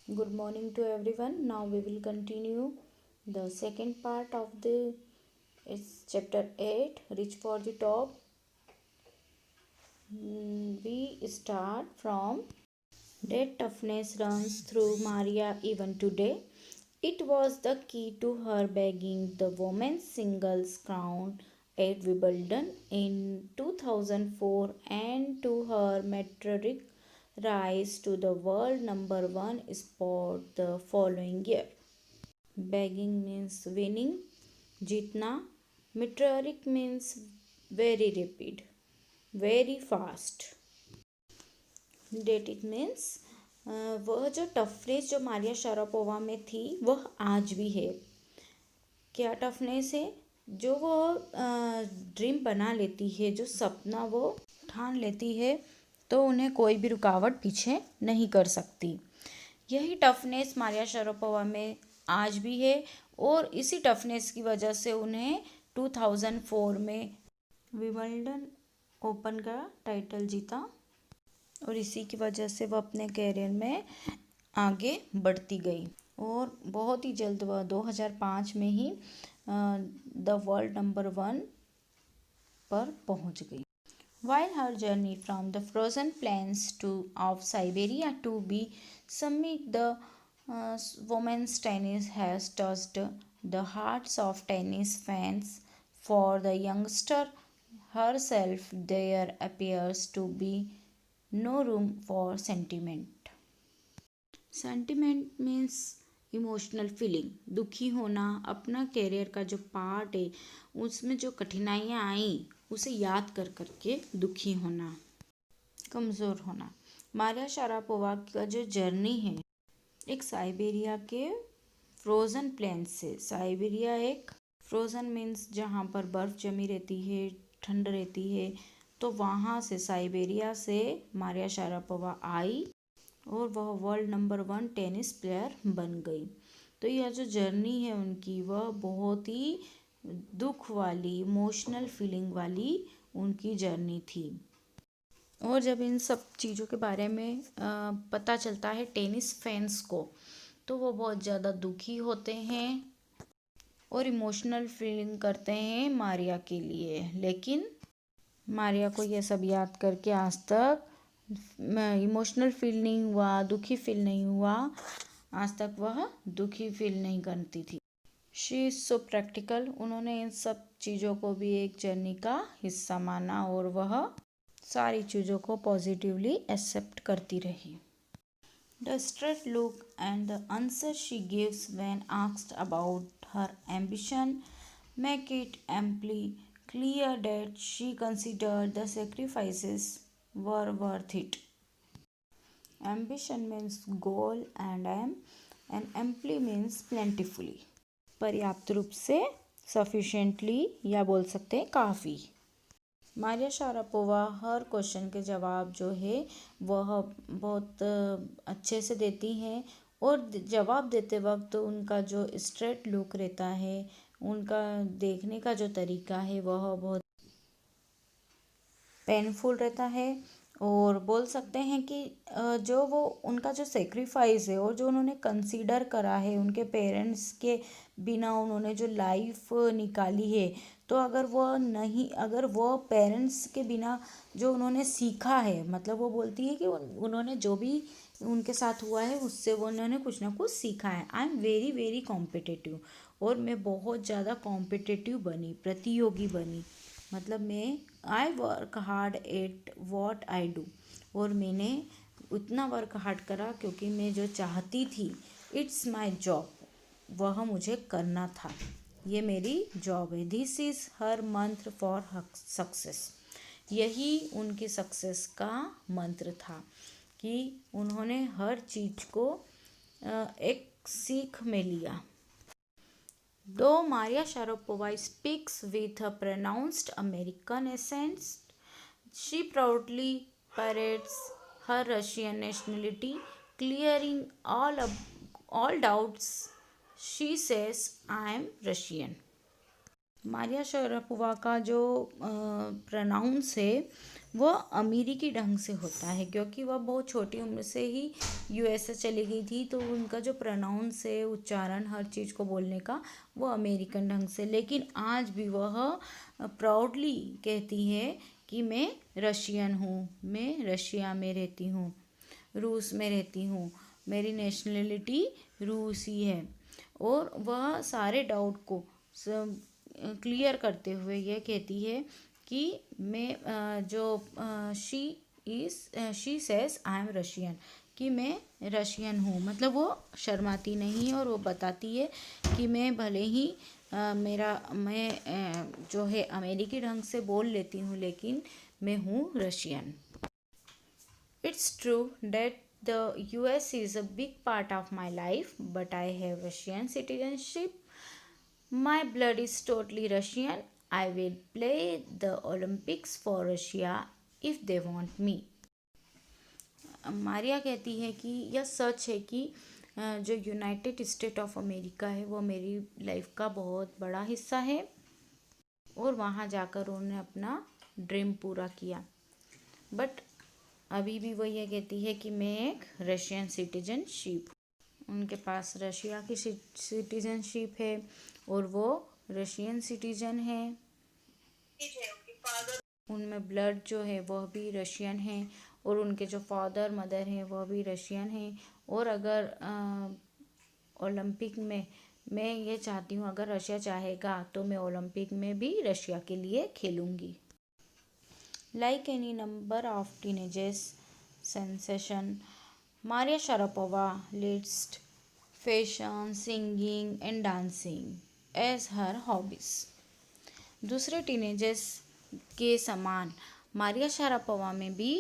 Good morning to everyone. Now we will continue the second part of the it's chapter 8 Reach for the Top. We start from that toughness runs through Maria even today. It was the key to her bagging the women's singles crown at Wimbledon in 2004 and to her meteoric rise to the world number one spot the following year. Bagging means winning, जीतना. Meteoric means very rapid, very fast. That it means वह जो toughness जो Maria Sharapova में थी वह आज भी है. क्या टफनेस है? जो वो ड्रीम बना लेती है, जो सपना वो ठान लेती है, तो उन्हें कोई भी रुकावट पीछे नहीं कर सकती. यही टफनेस मारिया शारापोवा में आज भी है और इसी टफनेस की वजह से उन्हें 2004 में विंबलडन ओपन का टाइटल जीता और इसी की वजह से वह अपने कैरियर में आगे बढ़ती गई और बहुत ही जल्द वह 2005 में ही द वर्ल्ड नंबर वन पर पहुंच गई. While her journey from the frozen plains of Siberia to be summit the women's tennis has touched the hearts of tennis fans. For the youngster herself, there appears to be no room for sentiment. Sentiment means emotional feeling. दुखी होना अपना career का जो part है उसमें जो कठिनाइयाँ आई उसे याद कर करके दुखी होना, कमज़ोर होना. मारिया शारापोवा का जो जर्नी है एक साइबेरिया के फ्रोज़न प्लेन्स से. साइबेरिया एक फ्रोज़न मीन्स जहाँ पर बर्फ़ जमी रहती है, ठंड रहती है, तो वहाँ से साइबेरिया से मारिया शारापोवा आई और वह world number one tennis player बन गई. तो यह जो जर्नी है उनकी वह बहुत ही दुख वाली, इमोशनल फीलिंग वाली उनकी जर्नी थी. और जब इन सब चीज़ों के बारे में पता चलता है टेनिस फैंस को, तो वो बहुत ज़्यादा दुखी होते हैं और इमोशनल फीलिंग करते हैं मारिया के लिए. लेकिन मारिया को यह सब याद करके आज तक इमोशनल फील नहीं हुआ, दुखी फील नहीं हुआ. आज तक वह दुखी फील नहीं करती थी. She is so practical. उन्होंने इन सब चीज़ों को भी एक जर्नी का हिस्सा माना और वह सारी चीज़ों को पॉजिटिवली एक्सेप्ट करती रही. The straight look and the answer she gives when asked about her ambition make it amply clear that she considered the sacrifices were worth it. Ambition means goal and aim and amply means plentifully. पर्याप्त रूप से, sufficiently या बोल सकते हैं काफ़ी. Maria Sharapova हर question के जवाब जो है वह बहुत अच्छे से देती हैं और जवाब देते वक्त उनका जो स्ट्रेट लुक रहता है, उनका देखने का जो तरीका है वह बहुत पेनफुल रहता है. और बोल सकते हैं कि जो वो उनका जो सेक्रीफाइस है और जो उन्होंने कंसीडर करा है, उनके पेरेंट्स के बिना उन्होंने जो लाइफ निकाली है, तो अगर वो पेरेंट्स के बिना जो उन्होंने सीखा है, मतलब वो बोलती है कि उन्होंने जो भी उनके साथ हुआ है उससे वो उन्होंने कुछ ना कुछ सीखा है. I am very very competitive. और मैं बहुत ज़्यादा कॉम्पिटिटिव बनी, प्रतियोगी बनी. मतलब मैं I work hard at what I do. और मैंने उतना वर्क हार्ड करा क्योंकि मैं जो चाहती थी, इट्स माई जॉब, वह मुझे करना था. ये मेरी जॉब है. दिस इज़ हर मंत्र फॉर सक्सेस. यही उनकी सक्सेस का मंत्र था कि उन्होंने हर चीज़ को एक सीख में लिया. Though Maria Sharapova speaks with a pronounced American accent, she proudly parades her Russian nationality, clearing all doubts. She says, "I am Russian." Maria Sharapova का जो प्रोनाउंस है वो अमेरिकी ढंग से होता है, क्योंकि वह बहुत छोटी उम्र से ही यूएसए चली गई थी, तो उनका जो प्रोनाउंस है, उच्चारण हर चीज़ को बोलने का, वो अमेरिकन ढंग से। लेकिन आज भी वह प्राउडली कहती है कि मैं रशियन हूँ, मैं रशिया में रहती हूँ, रूस में रहती हूँ, मेरी नेशनलिटी रूसी है। और वह सारे डाउट को क्लियर करते हुए यह कहती है कि she says I am Russian, कि मैं रशियन हूँ। मतलब वो शर्माती नहीं है और वो बताती है कि मैं भले ही जो है अमेरिकी ढंग से बोल लेती हूँ, लेकिन मैं हूँ Russian. It's true that the US is a big part of my life, but I have Russian citizenship. My blood is totally Russian. I will play the Olympics for Russia if they want me. Maria कहती है कि यह सच है कि जो United state of America है वो मेरी लाइफ का बहुत बड़ा हिस्सा है, और वहाँ जाकर उन्होंने अपना ड्रीम पूरा किया। बट अभी भी वो ये कहती है कि मैं एक रशियन सिटीजनशिप, उनके पास रशिया की सिटीजनशिप है और वो रशियन सिटीजन है। उनमें ब्लड जो है वह भी रशियन है, और उनके जो फादर मदर हैं वह भी रशियन हैं। और अगर ओलंपिक में मैं ये चाहती हूँ, अगर रशिया चाहेगा तो मैं ओलंपिक में भी रशिया के लिए खेलूँगी। Like any number of teenagers sensation, Maria Sharapova lists fashion, singing and dancing as her hobbies. दूसरे टीनेजर्स के समान मारिया शारापोवा में भी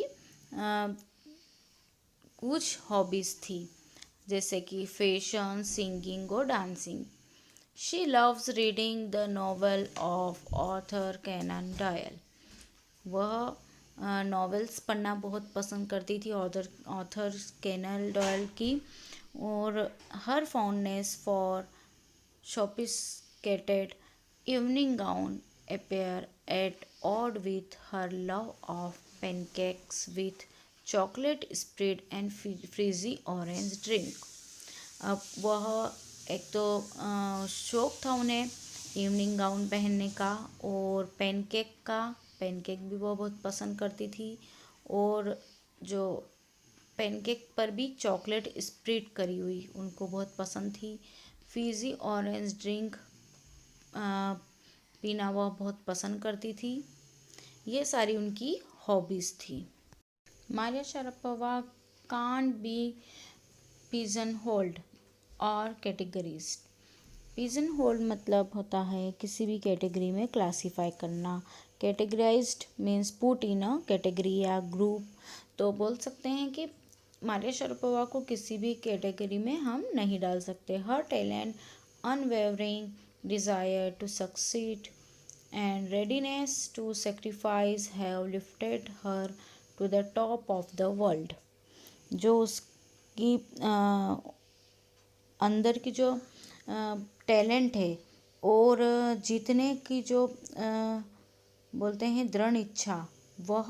कुछ हॉबीज़ थी, जैसे कि फैशन, सिंगिंग और dancing. She loves reading the novel of author Conan Doyle. वह नॉवेल्स पढ़ना बहुत पसंद करती थी, ऑथर कैनन डॉयल की। और her fondness for sophisticated evening gown appear at odd with her love of pancakes with chocolate spread and frizzy orange drink. अब वह एक तो शौक था उन्हें इवनिंग गाउन पहनने का, और पैनकेक भी वो बहुत पसंद करती थी, और जो पैनकेक पर भी चॉकलेट स्प्रेड करी हुई उनको बहुत पसंद थी। फिजी ऑरेंज ड्रिंक पीना वह बहुत पसंद करती थी। ये सारी उनकी हॉबीज़ थी। Maria Sharapova can't be pigeon hold और कैटेगरीज। पिजन होल्ड मतलब होता है किसी भी कैटेगरी में क्लासीफाई करना। Categorised means put in a category या ग्रुप। तो बोल सकते हैं कि मारिया शारापोवा को किसी भी कैटेगरी में हम नहीं डाल सकते। Her talent, unwavering desire to succeed and readiness to sacrifice have lifted her to the top of the world. जो उसकी अंदर की जो टैलेंट है और जीतने की जो बोलते हैं दृढ़ इच्छा, वह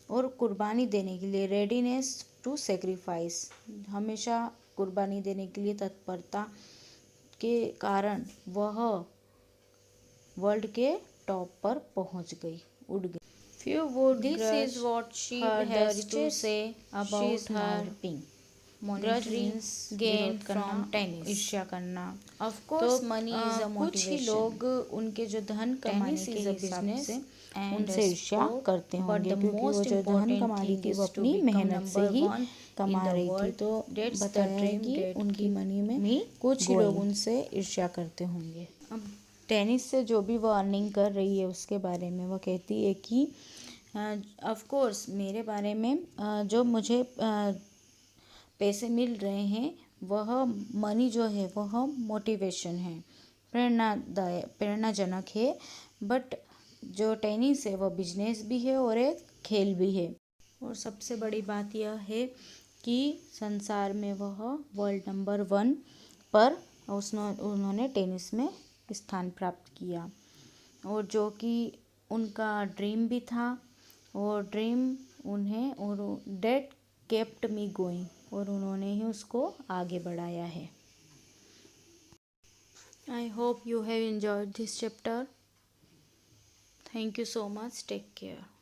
और कुर्बानी देने के लिए रेडीनेस टू सेक्रीफाइस, हमेशा कुर्बानी देने के लिए तत्परता के कारण वह वर्ल्ड के टॉप पर पहुंच गई, उड़ गई। Few would this is what she has to say about her pink. Grudge means gain from tennis, ईर्ष्या करना। Of course, money is a motivation. कुछ ही लोग उनके जो धन कमाने के हिसाब से उनसे ईर्ष्या करते होंगे, क्योंकि वो जो धन कमा रही थी वो अपनी मेहनत से ही कमा रही थी। तो बताया है कि उनकी मनी में कुछ ही लोग उनसे ईर्ष्या करते होंगे। अब टेनिस से जो भी वो अर्निंग कर रही है उसके बारे में वो कहती है कि ऑफ कोर्स मेरे बारे में जो मुझे पैसे मिल रहे हैं वह मनी जो है वह मोटिवेशन है, प्रेरणाजनक है। बट जो टेनिस है वह बिजनेस भी है और एक खेल भी है। और सबसे बड़ी बात यह है कि संसार में वह वर्ल्ड नंबर 1 पर उन्होंने टेनिस में स्थान प्राप्त किया। और जो कि उनका ड्रीम भी था, और ड्रीम उन्हें और डेट केप्ट मी गोइंग, और उन्होंने ही उसको आगे बढ़ाया है। I hope you have enjoyed this chapter. Thank you so much. Take care.